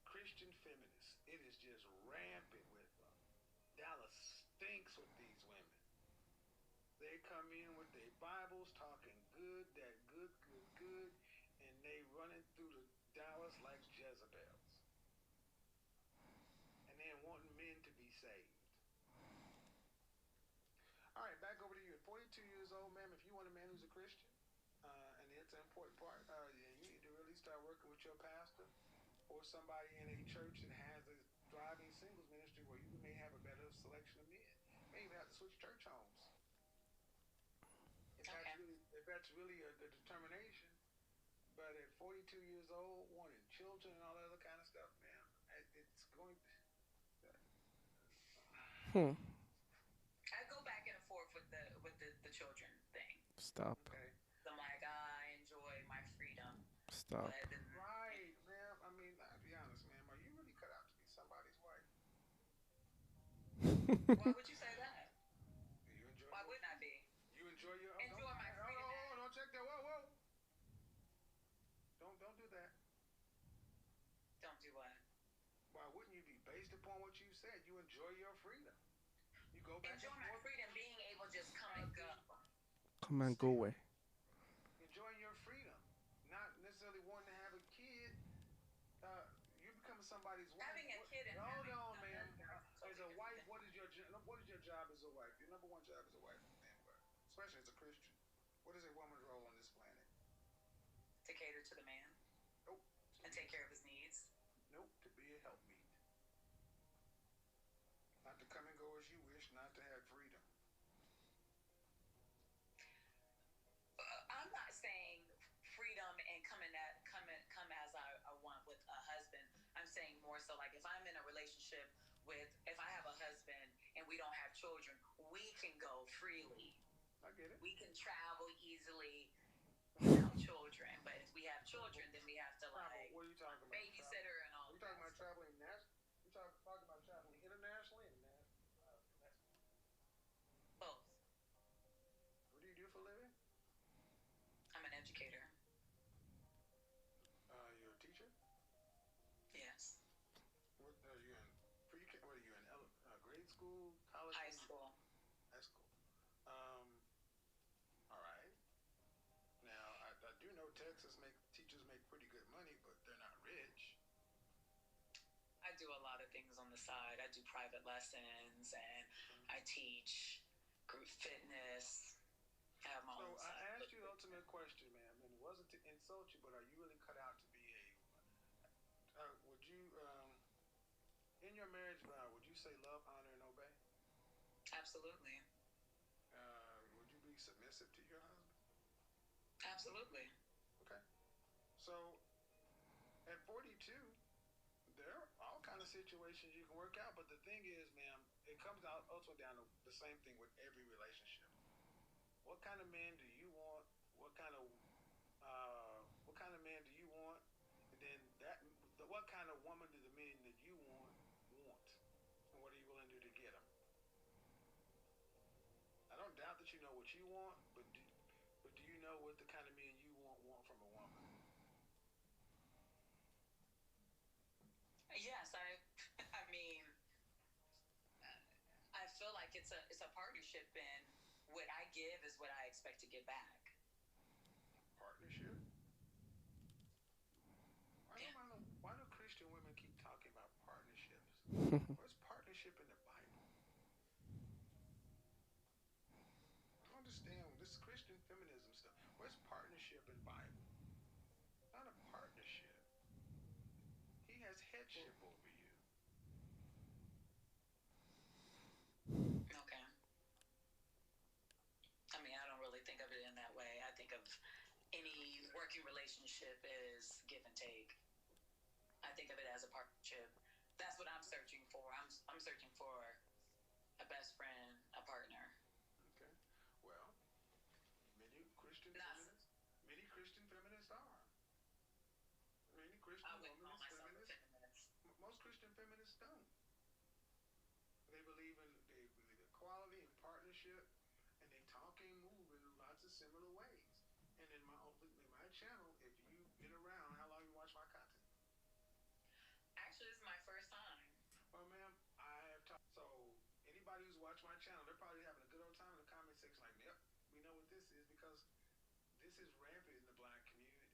Christian feminists. It is just rampant with them. Dallas stinks with these women. They come in with their Bibles, talking good, that good, good, good, and they running through the Dallas like Jezebels, and then wanting men to be saved. All right, back over to you. At 42 years old, ma'am, if you want a man who's a Christian, and it's an important part, then you need to really start working with your pastor or somebody in a church that has a thriving singles ministry where you may have a better selection of men. You may even have to switch church homes. Okay. If that's really a determination. But at 42 years old, wanting children and all that other kind of stuff, man, it's going. Hmm. I go back and forth with the children thing. Stop. Okay. I'm like, I enjoy my freedom, Stop. but Right, ma'am. I mean, I'll be honest, ma'am. Are you really cut out to be somebody's wife? why would you say that? You enjoy Why your, wouldn't I be? you enjoy your Enjoy my freedom. don't check that. Whoa, whoa. Don't do that. Don't do what? Why wouldn't you be based upon what you said? You enjoy your freedom. You go back Enjoy and my forth. freedom, being able to just come and go. Come and go away. Enjoying your freedom, not necessarily wanting to have a kid. You becoming somebody's wife. Having a kid and Hold having on, a ma'am. husband As a wife, what is your job as a wife? Your number one job as a wife, ma'am, especially as a Christian. What is a woman's role on this planet? to cater to the man Nope. and take care of his needs. Nope. To be a helpmeet, not to come and go as you wish, not to have freedom. I'm not saying freedom and come as I want with a husband. I'm saying more so like if I'm in a relationship with if I have a husband and we don't have children, we can go freely. I get it. We can travel easily without children. But if we have children, then we have to like What are you talking about? babysitter and all Are you that. talking about traveling nationally? You talking about traveling internationally and Both. what do you do for a living? I'm an educator. You're a teacher. Yes. What are you in pre-K? What are you in grade school, college? High school. High school. All right. Now I do know Texas teachers make pretty good money, but they're not rich. I do a lot of things on the side. I do private lessons and I teach group fitness. I have my So own I side. asked you the ultimate question, ma'am, and it wasn't to insult you, but are you really cut out to be a? Would you, in your marriage vow, would you say love, honor, and obey? Absolutely. Would you be submissive to your husband? Absolutely. Okay. So at 42, there are all kind of situations you can work out, but the thing is, ma'am, it comes out ultimately down to the same thing with every relationship. What kind of man do you want? What kind of man do you want? And then what kind of woman do the men that you want? And what are you willing to do to get them? I don't doubt that you know what you want, but do you know what the kind of men you want from a woman? Yes, I mean, I feel like it's a partnership, and what I give is what I expect to get back. Partnership? Yeah. Why do Christian women keep talking about partnerships? Where's partnership in the Bible? I don't understand this Christian feminism stuff. Where's partnership headship over you. Okay. I mean, I don't really think of it in that way. I think of any working relationship as give and take. I think of it as a partnership. That's what I'm searching for. I'm searching for a best friend, a partner. Okay. Well, many Christian Not, feminists, many Christian feminists are. Many I Christian wouldn't women call is myself a feminists. feminist. Most Christian feminists don't. They believe in equality and partnership, and they talk and move in lots of similar ways. And in my channel, if you've been around, how long you watch my content? Actually, this is my first time. Well, ma'am, I have talked. So anybody who's watched my channel, they're probably having a good old time in the comment section. Like, yep, we know what this is because this is rampant in the black community.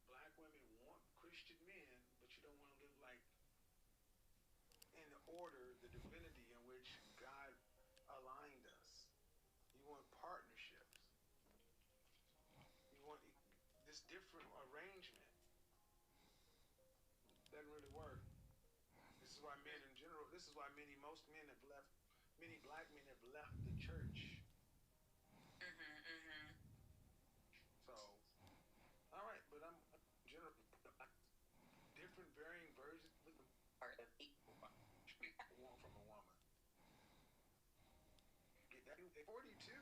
Black women want Christian men, but you don't want to live like in the order, the divinity in which God aligned us. You want partnerships. You want this different arrangement. Doesn't really work. This is why men in general. This is why most men have left. Many black men have left the church. Mm-hmm. So, all right, but I'm general different varying versions. Look, Part of each. want from a woman. Get that at 42.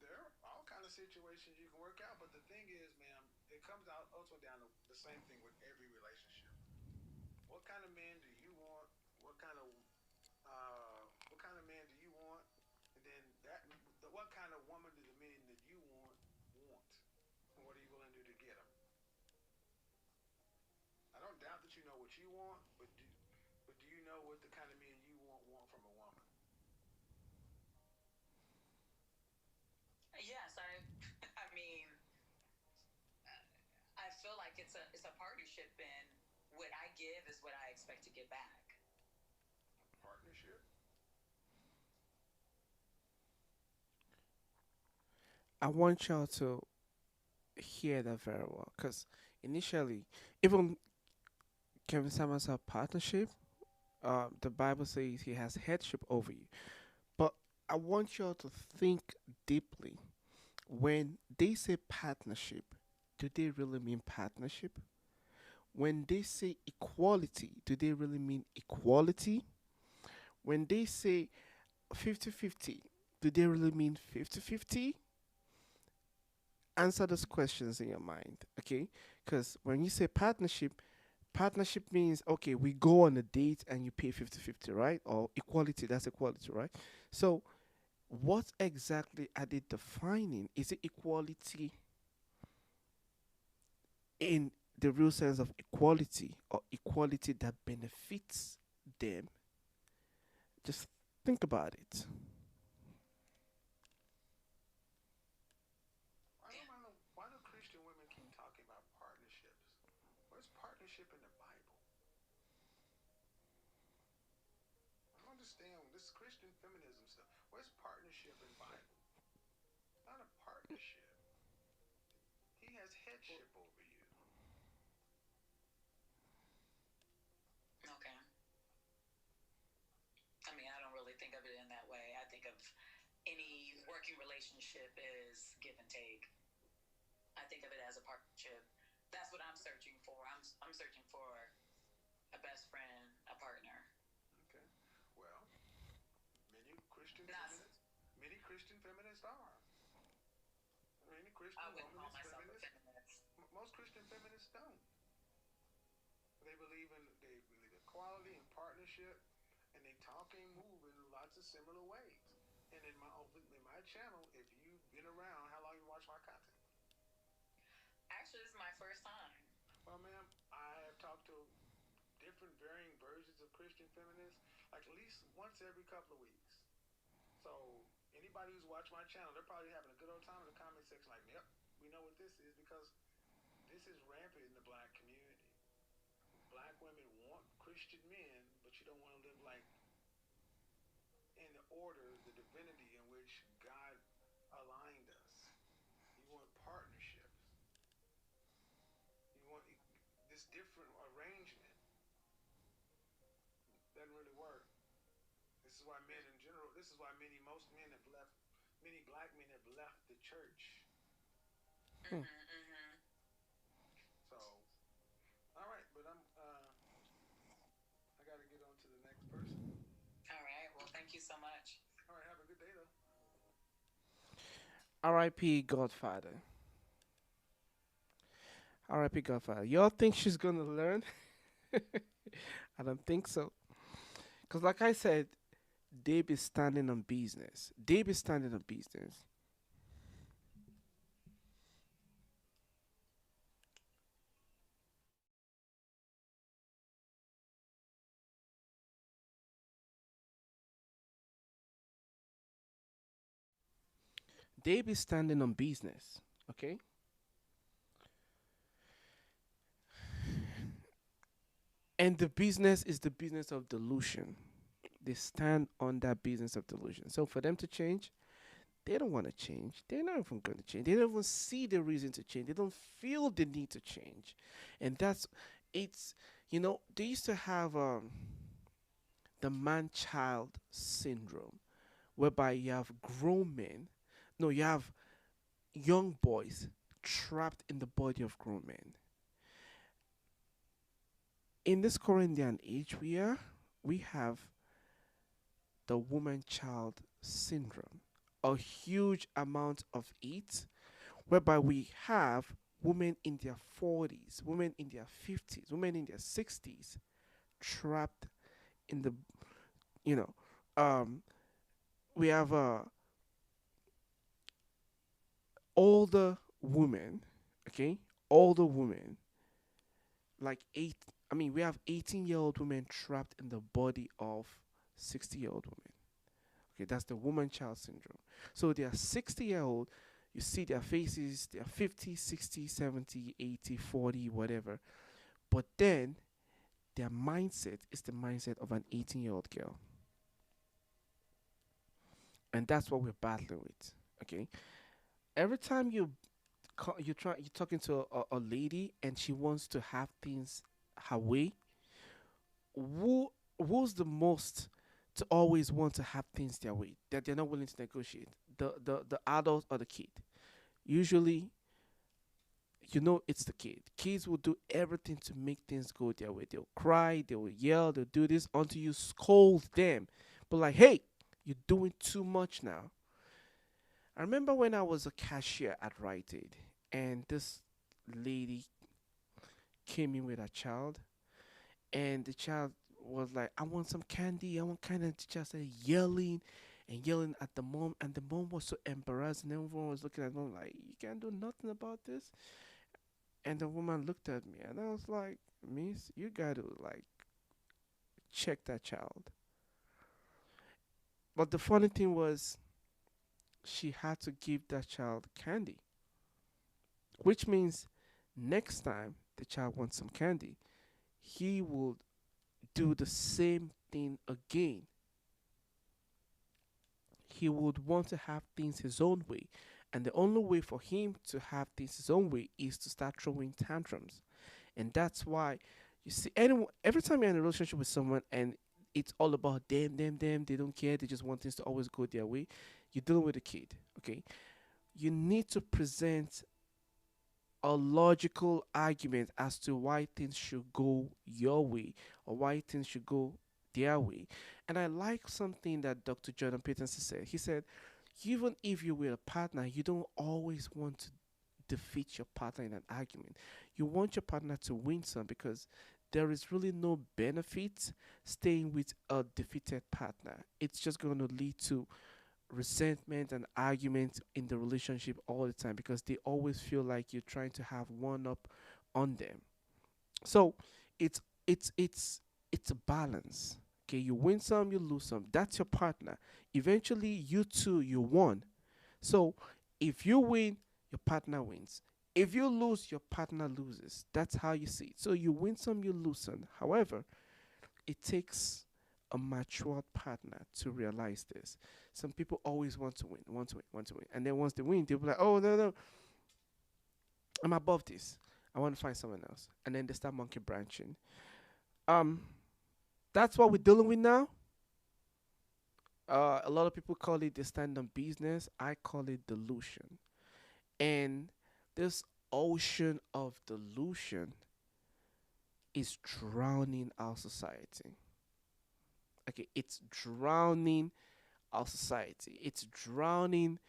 There are all kind of situations you can work out, but the thing is, ma'am, it comes out ultimately down to the same thing with every relationship. What kind of man do you want? What kind of man do you want? And then what kind of woman do the men that you want? And what are you willing to do to get them? I don't doubt that you know what you want, but do you know what the kind of men you want from a woman? Yes, I mean, I feel like it's a partnership, and what I give is what I expect to get back. Partnership? I want y'all to hear that very well, because initially, even Kevin Samuels have partnership. The Bible says he has headship over you. But I want y'all to think deeply. When they say partnership, do they really mean partnership? When they say equality, do they really mean equality? When they say 50-50, do they really mean 50-50? Answer those questions in your mind, okay? Because when you say partnership, partnership means, okay, we go on a date and you pay 50-50, right? Or equality, that's equality, right? So what exactly are they defining? Is it equality in the real sense of equality, or equality that benefits them? Just think about it. Why do Christian women keep talking about partnerships? Where's partnership in the Bible? I don't understand this Christian feminism stuff. Where's partnership in Bible? It's not a partnership. He has headship over you. Okay. I mean, I don't really think of it in that way. I think of any working relationship as give and take. I think of it as a partnership. That's what I'm searching for. I'm searching for a best friend, a partner. Okay. Well, many Christian Not, feminists, many Christian feminists are. Many Christian I wouldn't women call is myself a feminists. feminist. Most Christian feminists don't. They believe equality and partnership, and they talk and move in lots of similar ways. And in my channel, if you've been around, how long you watch my content? Actually, this is my first time. Well, ma'am, I have talked to different varying versions of Christian feminists, like at least once every couple of weeks. So anybody who's watched my channel, they're probably having a good old time in the comment section. Like, yep, we know what this is because this is rampant in the black community. Black women want Christian men, but you don't want to live like in the order, the divinity in which God aligned us. You want partnerships. You want this different arrangement. why men in general. This is why most men have left. Many black men have left the church. Hmm. So, all right, but I got to get on to the next person. All right. Well, thank you so much. All right, have a good day though. R.I.P. Godfather. R.I.P. Godfather. Y'all think she's gonna learn? I don't think so. Cause like I said, they be standing on business. They be standing on business. They be standing on business. Okay. And the business is the business of delusion. They stand on that business of delusion. So for them to change, they don't want to change. They're not even going to change. They don't even see the reason to change. They don't feel the need to change. And that's, it's, they used to have the man child syndrome, whereby you have grown men, no, you have young boys trapped in the body of grown men. In this current day and age we have the woman child syndrome, a huge amount of it, whereby we have women in their 40s, women in their 50s, women in their 60s trapped in the, you know, um, we have older women, okay, older women, like we have 18-year-old women trapped in the body of 60-year-old women. Okay, that's the woman child syndrome. So they are 60-year-old, you see their faces, they are 50, 60, 70, 80, 40, whatever. But then their mindset is the mindset of an 18-year-old girl. And that's what we're battling with. Okay? Every time you're talking to a lady and she wants to have things her way, who's the most to always want to have things their way, that they're not willing to negotiate? The adult or the kid? Usually, it's the kid. Kids will do everything to make things go their way. They'll cry, they will yell, they'll do this until you scold them. But like, hey, you're doing too much now. I remember when I was a cashier at Rite Aid, and this lady came in with a child, and the child was like, "I want some candy. I want candy." And the child started yelling and yelling at the mom, and the mom was so embarrassed, and everyone was looking at mom like, "You can't do nothing about this." And the woman looked at me, and I was like, "Miss, you got to like check that child." But the funny thing was, she had to give that child candy, which means next time the child wants some candy, he will do the same thing again. He would want to have things his own way. And the only way for him to have things his own way is to start throwing tantrums. And that's why you see anyone every time you're in a relationship with someone and it's all about them, they don't care, they just want things to always go their way. You're dealing with a kid, okay? You need to present a logical argument as to why things should go your way or why things should go their way. And I like something that Dr. Jordan Peterson said. He said, even if you're with a partner, you don't always want to defeat your partner in an argument. You want your partner to win some, because there is really no benefit staying with a defeated partner. It's just going to lead to resentment and arguments in the relationship all the time, because they always feel like you're trying to have one up on them. So it's it's it's it's a balance. Okay, you win some, you lose some. That's your partner. Eventually, you two, you won. So if you win, your partner wins. If you lose, your partner loses. That's how you see it. So you win some, you lose some. However, it takes a matured partner to realize this. Some people always want to win, want to win, want to win. And then once they win, they'll be like, oh, no, no, I'm above this. I want to find someone else. And then they start monkey branching. Um, that's what we're dealing with now. A lot of people call it the stand-up business. I call it delusion. And this ocean of delusion is drowning our society. Okay, it's drowning our society. It's drowning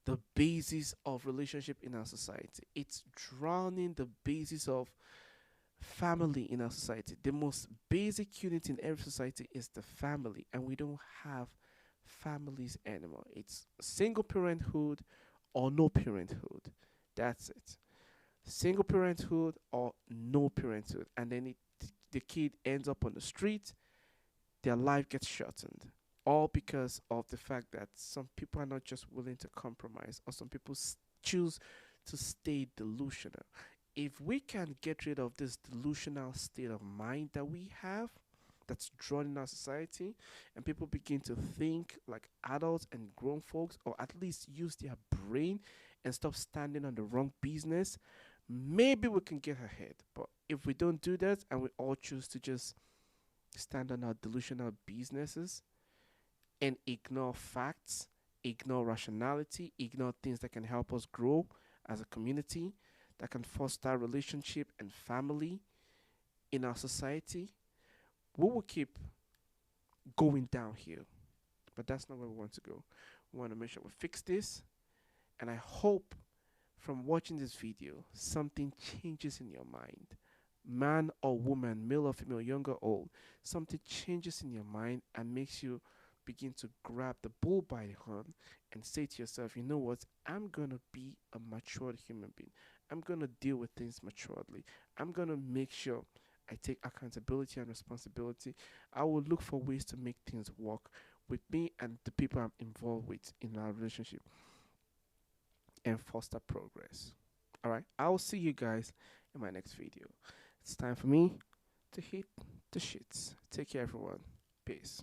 the basis of relationship in our society. It's drowning the basis of family in our society. The most basic unit in every society is the family, and we don't have families anymore. It's single parenthood or no parenthood. That's it. Single parenthood or no parenthood. And then the kid ends up on the street, their life gets shortened. All because of the fact that some people are not just willing to compromise, or some people choose to stay delusional. If we can get rid of this delusional state of mind that we have, that's drawn in our society, and people begin to think like adults and grown folks, or at least use their brain and stop standing on the wrong business, maybe we can get ahead. But if we don't do that and we all choose to just stand on our delusional businesses and ignore facts, ignore rationality, ignore things that can help us grow as a community, that can foster relationship and family in our society, we will keep going downhill. But that's not where we want to go. We want to make sure we fix this. And I hope from watching this video, something changes in your mind. Man or woman, male or female, young or old, something changes in your mind and makes you begin to grab the bull by the horn and say to yourself, you know what, I'm going to be a matured human being. I'm going to deal with things maturely. I'm going to make sure I take accountability and responsibility. I will look for ways to make things work with me and the people I'm involved with in our relationship and foster progress. All right, I will see you guys in my next video. It's time for me to hit the shits. Take care, everyone. Peace.